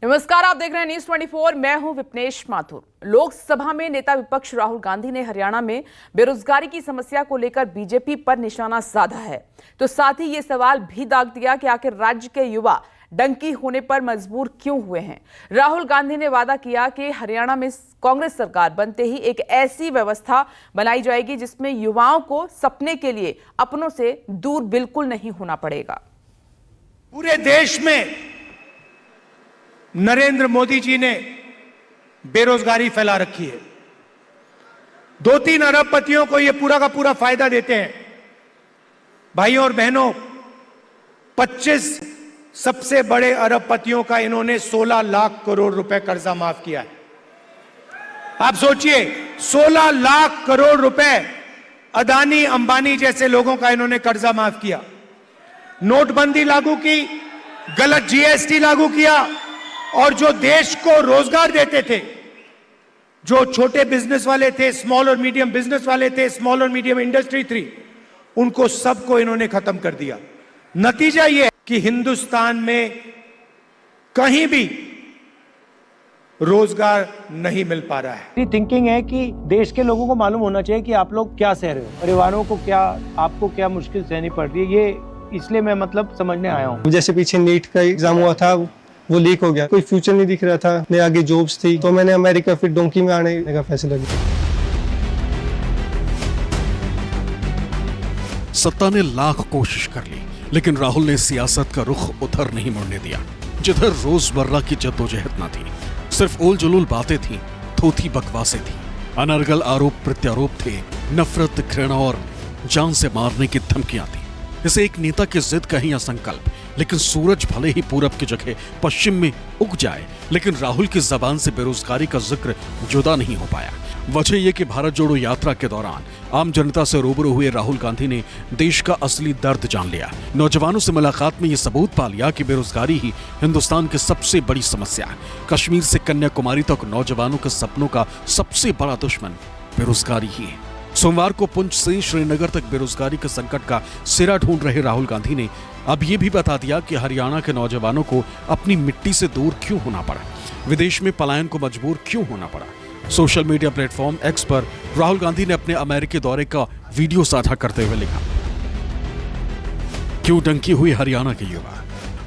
नमस्कार, आप देख रहे हैं न्यूज 24। मैं हूं विपनेश माथुर। लोकसभा में नेता विपक्ष राहुल गांधी ने हरियाणा में बेरोजगारी की समस्या को लेकर बीजेपी पर निशाना साधा है, तो साथ ही ये सवाल भी दाग दिया कि आखिर राज्य के युवा डंकी होने पर मजबूर क्यों हुए हैं। राहुल गांधी ने वादा किया कि हरियाणा में कांग्रेस सरकार बनते ही एक ऐसी व्यवस्था बनाई जाएगी जिसमें युवाओं को सपने के लिए अपनों से दूर बिल्कुल नहीं होना पड़ेगा। पूरे देश में नरेंद्र मोदी जी ने बेरोजगारी फैला रखी है। 2-3 अरबपतियों को यह पूरा का पूरा फायदा देते हैं। भाइयों और बहनों, 25 सबसे बड़े अरबपतियों का इन्होंने 16 लाख करोड़ रुपए कर्जा माफ किया है। आप सोचिए, 16 लाख करोड़ रुपए अदानी अंबानी जैसे लोगों का इन्होंने कर्जा माफ किया। नोटबंदी लागू की, गलत जीएसटी लागू किया, और जो देश को रोजगार देते थे, जो छोटे बिजनेस वाले थे, स्मॉल और मीडियम बिजनेस वाले थे, स्मॉल और मीडियम इंडस्ट्री थी, उनको सबको इन्होंने खत्म कर दिया। नतीजा यह है कि हिंदुस्तान में कहीं भी रोजगार नहीं मिल पा रहा है। थिंकिंग है कि देश के लोगों को मालूम होना चाहिए कि आप लोग क्या सह रहे हो, परिवारों को क्या, आपको क्या मुश्किल सहनी पड़ रही है। ये इसलिए मैं समझने आया हूँ। जैसे पीछे नीट का एग्जाम हुआ था, वो लीक हो गया, कोई फ्यूचर नहीं दिख रहा था, मैं आगे जॉब्स थी, तो मैंने अमेरिका फिर डोंकी में आने का फैसला किया। सत्ता ने लाख कोशिश कर ली, लेकिन राहुल ने सियासत का रुख उधर नहीं मुड़ने दिया जिधर रोजमर्रा की जद्दोजहद न थी। सिर्फ ओल जलूल बातें थी, थोथी बकवासें थी, अनर्गल आरोप प्रत्यारोप थे, नफरत, घृणा और जान से मारने की धमकियां थी। इसे एक नेता की जिद कहीं या संकल्प, लेकिन सूरज भले ही पूरब की जगह पश्चिम में उग जाए, लेकिन राहुल की जबान से बेरोजगारी का जिक्र जुदा नहीं हो पाया। वजह यह कि भारत जोड़ो यात्रा के दौरान आम जनता से रूबरू हुए राहुल गांधी ने देश का असली दर्द जान लिया। नौजवानों से मुलाकात में यह सबूत पा लिया कि बेरोजगारी ही हिंदुस्तान की सबसे बड़ी समस्या है। कश्मीर से कन्याकुमारी तक नौजवानों के सपनों का सबसे बड़ा दुश्मन बेरोजगारी ही है। सोमवार को पुंछ से श्रीनगर तक बेरोजगारी के संकट का सिरा ढूंढ रहे राहुल गांधी ने अब ये भी बता दिया कि हरियाणा के नौजवानों को अपनी मिट्टी से दूर क्यों होना पड़ा, विदेश में पलायन को मजबूर क्यों होना पड़ा। सोशल मीडिया प्लेटफॉर्म एक्स पर राहुल गांधी ने अपने अमेरिकी दौरे का वीडियो साझा करते हुए लिखा, क्यों डंकी हुई हरियाणा के युवा।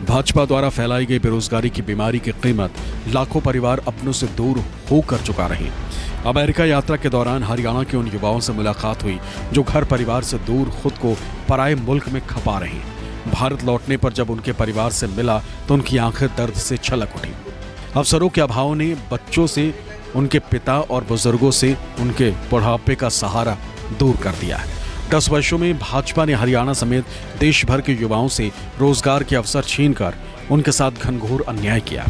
भाजपा द्वारा फैलाई गई बेरोजगारी की बीमारी की कीमत लाखों परिवार अपनों से दूर होकर चुका रहे। अमेरिका यात्रा के दौरान हरियाणा के उन युवाओं से मुलाकात हुई जो घर परिवार से दूर खुद को पराये मुल्क में खपा रहे हैं। भारत लौटने पर जब उनके परिवार से मिला तो उनकी आंखें दर्द से छलक उठी। अवसरों के अभाव ने बच्चों से, उनके पिता और बुजुर्गों से उनके बुढ़ापे का सहारा दूर कर दिया है। 10 वर्षों में भाजपा ने हरियाणा समेत देश भर के युवाओं से रोजगार के अवसर छीनकर उनके साथ घनघोर अन्याय किया।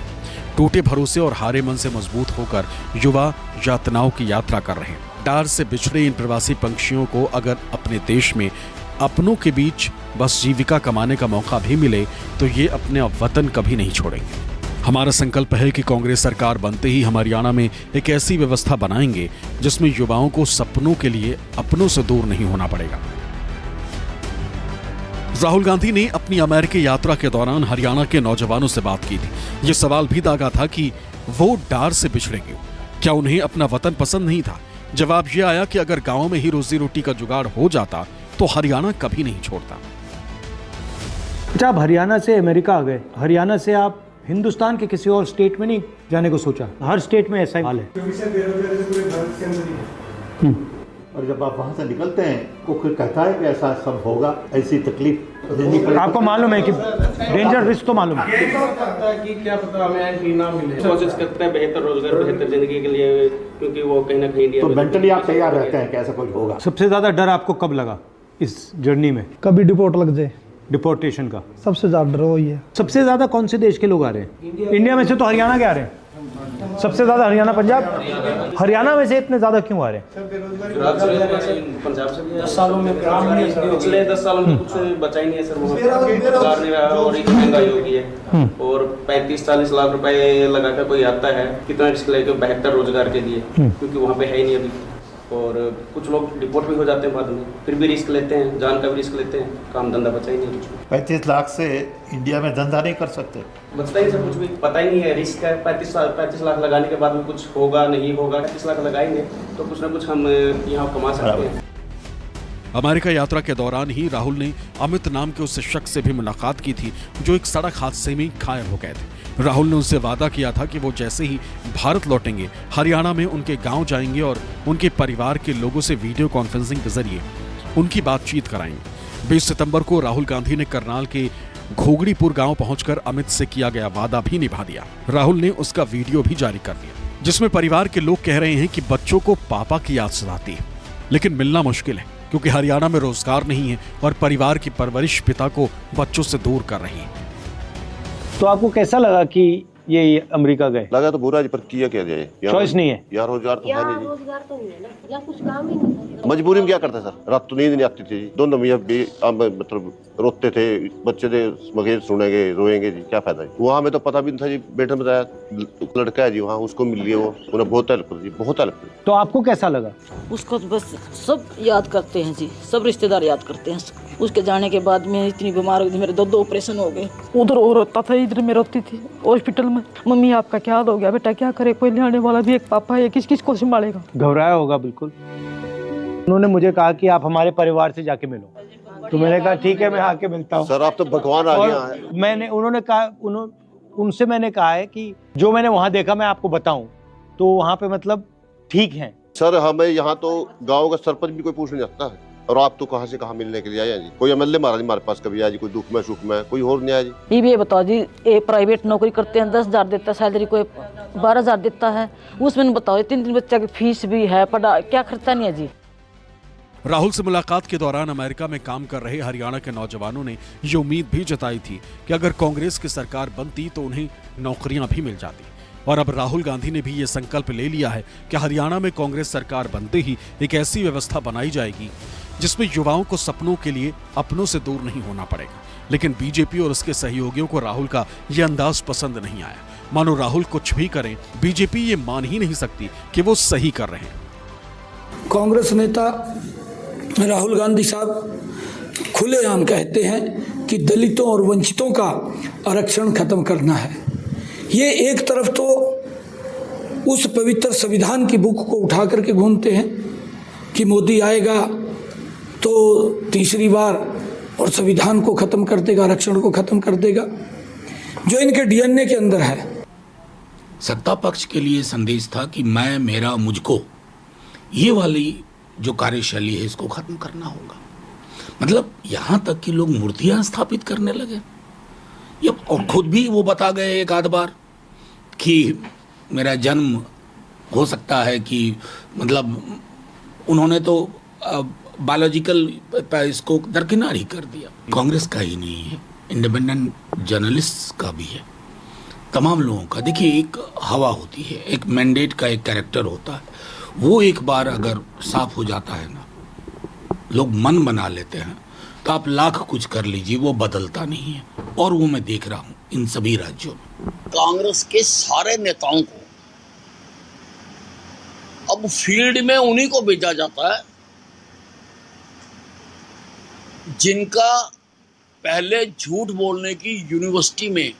टूटे भरोसे और हारे मन से मजबूत होकर युवा यातनाओं की यात्रा कर रहे हैं। डार से बिछड़े इन प्रवासी पंछियों को अगर अपने देश में अपनों के बीच बस जीविका कमाने का मौका भी मिले तो ये अपने वतन कभी नहीं छोड़ेंगे। हमारा संकल्प है कि कांग्रेस सरकार बनते ही हम हरियाणा में एक ऐसी व्यवस्था बनाएंगे जिसमें युवाओं को सपनों के लिए अपनों से दूर नहीं होना पड़ेगा। राहुल गांधी ने अपनी अमेरिकी यात्रा के दौरान हरियाणा के नौजवानों से बात की थी। ये सवाल भी दागा था कि वो डार से बिछड़े क्यों, क्या उन्हें अपना वतन पसंद नहीं था। जवाब ये आया कि अगर गांव में ही रोजी रोटी का जुगाड़ हो जाता तो हरियाणा कभी नहीं छोड़ता। अच्छा, आप हरियाणा से अमेरिका आ गए, हरियाणा से आप हिंदुस्तान के किसी और स्टेट में नहीं जाने को सोचा? हर स्टेट में ऐसा ही हाल है। और जब आप वहाँ से निकलते हैं तो फिर कहता है कि ऐसा सब होगा, ऐसी तकलीफ आपको मालूम है कि डेंजर रिस्क तो मालूम है कि क्या पता हमें ना मिले। कोशिश करते हैं बेहतर रोजगार, बेहतर जिंदगी के लिए, क्योंकि वो कहीं ना कहीं इंडिया तो मेंटली आप तैयार रहते हैं कि ऐसा कुछ होगा। सबसे ज्यादा डर आपको कब लगा इस जर्नी में? कभी डिपोर्ट लग जाए, डिपोर्टेशन का सबसे ज्यादा डर वही है। सबसे ज्यादा कौन से देश के लोग आ रहे हैं? इंडिया में से तो हरियाणा के आ रहे हैं सबसे ज्यादा, हरियाणा, पंजाब। हरियाणा में से इतने ज्यादा क्यों आ रहे हैं? पंजाब से भी 10 सालों में काम नहीं, पिछले 10 सालों में कुछ बचा ही नहीं है सर। सरकार ने और एक महंगाई हो गई है और 35-40 लाख रुपए लगाकर कोई आता है, कितना रिस्क लेके बेहतर रोजगार के लिए, क्योंकि वहाँ पे है ही नहीं अभी। और कुछ लोग डिपोर्ट भी हो जाते हैं बाद में, फिर भी रिस्क लेते हैं, जान का भी रिस्क लेते हैं, काम धंधा बचा ही नहीं कुछ। 35 लाख से इंडिया में धंधा नहीं कर सकते, बचता ही सब कुछ भी पता ही नहीं है, रिस्क है। 35 लाख लगाने के बाद में कुछ होगा नहीं होगा, 35 लाख लगाएंगे तो कुछ ना कुछ हम यहाँ कमा सकते हैं। अमेरिका यात्रा के दौरान ही राहुल ने अमित नाम के उस शख्स से भी मुलाकात की थी जो एक सड़क हादसे में घायल हो गए थे। राहुल ने उनसे वादा किया था कि वो जैसे ही भारत लौटेंगे हरियाणा में उनके गांव जाएंगे और उनके परिवार के लोगों से वीडियो कॉन्फ्रेंसिंग के जरिए उनकी बातचीत कराएंगे। 20 सितंबर को राहुल गांधी ने करनाल के घोगड़ीपुर गांव पहुंचकर अमित से किया गया वादा भी निभा दिया। राहुल ने उसका वीडियो भी जारी कर दिया जिसमें परिवार के लोग कह रहे हैं कि बच्चों को पापा की याद सताती है, लेकिन मिलना मुश्किल है क्योंकि हरियाणा में रोजगार नहीं है और परिवार की परवरिश पिता को बच्चों से दूर कर रही है। तो आपको कैसा लगा कि ये अमेरिका गए? लगा तो बुरा जी, पर किया क्या जाए, चॉइस नहीं है यार, रोजगार तो है नहीं जी। रोजगार तो नहीं है ना, या कुछ काम ही नहीं है। मजबूरी में क्या करते सर, रात तो नींद नहीं आती थी जी। दोनों मियाँ भी मतलब रोते थे, बच्चे थे मगे सुनेंगे रोएंगे जी, क्या फायदा है। वहाँ में तो पता भी नहीं था जी, बेटा बताया लड़का है जी वहाँ, उसको मिल लिया, वो उन्हें बहुत हेल्प कर जी, बहुत हेल्प कर। तो आपको कैसा लगा? उसको तो बस सब याद करते हैं जी, सब रिश्तेदार याद करते हैं। उसके जाने के बाद मैं इतनी बीमार हो गई, मेरे 2 ऑपरेशन हो गए। उधर और रोता था, इधर मैं रोती थी हॉस्पिटल में। मम्मी आपका क्या हाल हो गया बेटा, क्या करे, कोई लाने वाला भी एक पापा है, किस किस को संभालेगा। घबराया होगा बिल्कुल। उन्होंने मुझे कहा कि आप हमारे परिवार से जाके मिलो, तो मैंने कहा ठीक है मैं आके मिलता हूँ। सर आप तो भगवान आ गया। उन्होंने कहा उनसे मैंने कहा है कि जो मैंने वहाँ देखा मैं आपको बताऊं, तो वहाँ पे मतलब ठीक है। सर हमें यहाँ तो गाँव का सरपंच भी कोई पूछ नहीं सकता है, और आप तो कहाँ से कहाँ मिलने के लिए आया जी। कोई एमएलए महाराज हमारे पास कभी आया जी, कोई दुख में सुख में, कोई और नहीं आया जी। ये बताओ जी, ये प्राइवेट नौकरी करते हैं, 10,000 देता है सैलरी, कोई 12,000 देता है, उसमें बताओ 3 बच्चा की फीस भी है, पढ़ा क्या खर्चा नहीं है जी। राहुल से मुलाकात के दौरान अमेरिका में काम कर रहे हरियाणा के नौजवानों ने ये उम्मीद भी जताई थी कि अगर कांग्रेस की सरकार बनती तो उन्हें नौकरियां भी मिल जाती। और अब राहुल गांधी ने भी ये संकल्प ले लिया है कि हरियाणा में कांग्रेस सरकार बनते ही एक ऐसी व्यवस्था बनाई जाएगी जिसमें युवाओं को सपनों के लिए अपनों से दूर नहीं होना पड़ेगा। लेकिन बीजेपी और उसके सहयोगियों को राहुल का ये अंदाज पसंद नहीं आया। मानो राहुल कुछ भी करें, बीजेपी ये मान ही नहीं सकती कि वो सही कर रहे हैं। कांग्रेस नेता राहुल गांधी साहब खुलेआम कहते हैं कि दलितों और वंचितों का आरक्षण खत्म करना है। ये एक तरफ तो उस पवित्र संविधान की बुक को उठा करके घूमते हैं कि मोदी आएगा तो तीसरी बार और संविधान को खत्म कर देगा, आरक्षण को खत्म कर देगा, जो इनके डीएनए के अंदर है। सत्ता पक्ष के लिए संदेश था कि मैं, मेरा, मुझको, ये वाली जो कार्यशैली है इसको खत्म करना होगा। मतलब यहाँ तक कि लोग मूर्तियां स्थापित करने लगे। ये और खुद भी वो बता गए एक आध बार कि मेरा जन्म हो सकता है कि मतलब उन्होंने तो बायोलॉजिकल इसको दरकिनार ही कर दिया। कांग्रेस का ही नहीं है, इंडिपेंडेंट जर्नलिस्ट का भी है, तमाम लोगों का। देखिए एक हवा होती है, एक मैंडेट का एक कैरेक्टर होता है, वो एक बार अगर साफ हो जाता है ना, लोग मन बना लेते हैं, तो आप लाख कुछ कर लीजिए वो बदलता नहीं है। और वो मैं देख रहा हूँ इन सभी राज्यों में। कांग्रेस के सारे नेताओं को अब फील्ड में उन्हीं को भेजा जाता है जिनका पहले झूठ बोलने की यूनिवर्सिटी में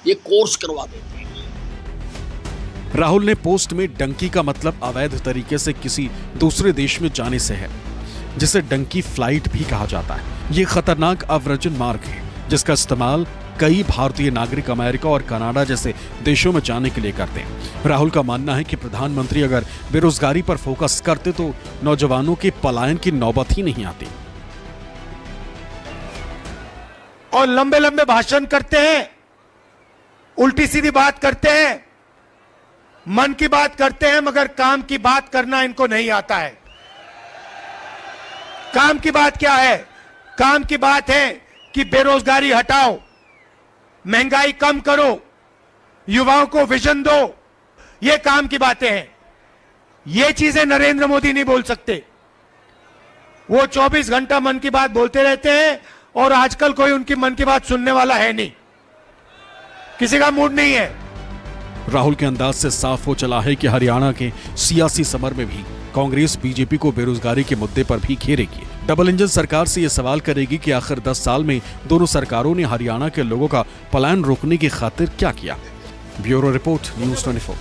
ये कोर्स करवा देते हैं। राहुल ने पोस्ट में डंकी का मतलब अवैध तरीके से किसी दूसरे देश में जाने से है, जिसे डंकी फ्लाइट भी कहा जाता है। ये खतरनाक अव्रजन मार्ग है जिसका इस्तेमाल कई भारतीय नागरिक अमेरिका और कनाडा जैसे देशों में जाने के लिए करते हैं। राहुल का मानना है कि प्रधानमंत्री अगर बेरोजगारी पर फोकस करते तो नौजवानों के पलायन की नौबत ही नहीं आती। और लंबे लंबे भाषण करते हैं, उल्टी सीधी बात करते हैं, मन की बात करते हैं, मगर काम की बात करना इनको नहीं आता है। काम की बात क्या है? काम की बात है कि बेरोजगारी हटाओ, महंगाई कम करो, युवाओं को विजन दो। ये काम की बातें हैं। ये चीजें नरेंद्र मोदी नहीं बोल सकते। वो 24 घंटा मन की बात बोलते रहते हैं और आजकल कोई उनकी मन की बात सुनने वाला है नहीं, किसी का मूड नहीं है। राहुल के अंदाज से साफ हो चला है कि हरियाणा के सियासी समर में भी कांग्रेस बीजेपी को बेरोजगारी के मुद्दे पर भी घेरेगी। डबल इंजन सरकार से ये सवाल करेगी कि आखिर 10 साल में दोनों सरकारों ने हरियाणा के लोगों का पलायन रोकने की खातिर क्या किया। Bureau report, news 24।